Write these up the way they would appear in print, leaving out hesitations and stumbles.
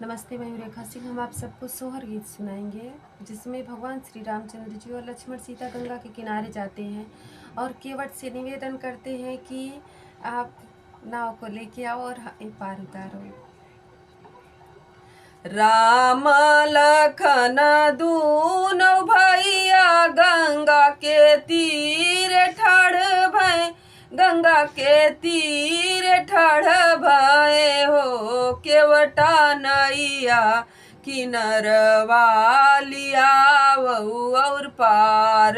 नमस्ते, मैं हूँ रेखा सिंह। हम आप सबको सोहर गीत सुनाएंगे, जिसमें भगवान श्री रामचंद्र जी और लक्ष्मण सीता गंगा के किनारे जाते हैं और केवट से निवेदन करते हैं कि आप नाव को लेके आओ और पार उतारो। राम लखन दूनो भैया गंगा के तीर ठाढ़ भय, गंगा के तीर ठाढ़ भय हो। केवटा नैया किनरवा लियावऊ और पार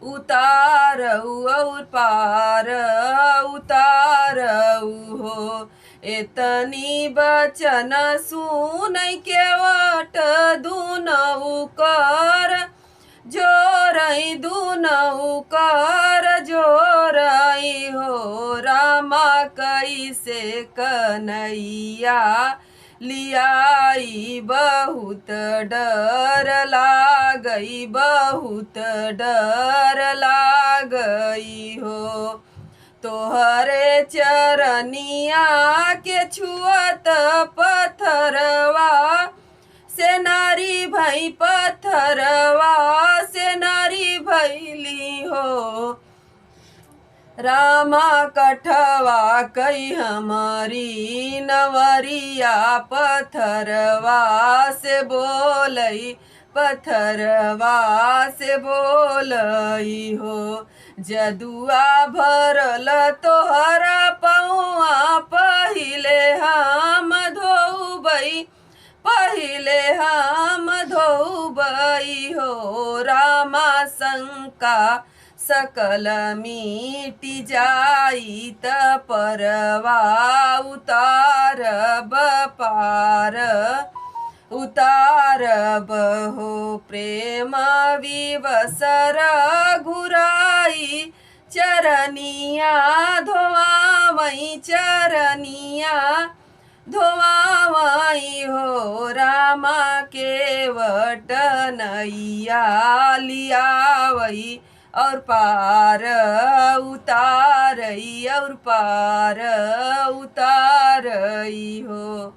उतारऊ और पार उतारऊ हो। एतनी बचन सुन केवट दुनऊ कर जोरई, दुनऊ कर जोरई हो। रामा कैसे कन्हैया लियाई, बहुत डर लागई, बहुत डर लागई हो। तोहरे चरनिया के छुअत पत्थरवा से नारी भई, पत्थरवा से नारी भैली हो। रामा कठवा कई हमारी नवरिया, पत्थरवा से बोलई, पत्थरवा से बोलई हो। जदुआ भरल तोहरा पौआ, पहिले हम धोबई, पहिले हम धोबई हो। रामा शंका सकल मिटी जाई, त परवा उतारब पार उतारब हो। प्रेम विवसर घुराई, चरनिया धोआवई, चरनिया धोआवई हो। रामा केवट नैया लियावई और पार उतारई, और पार उतारई हो।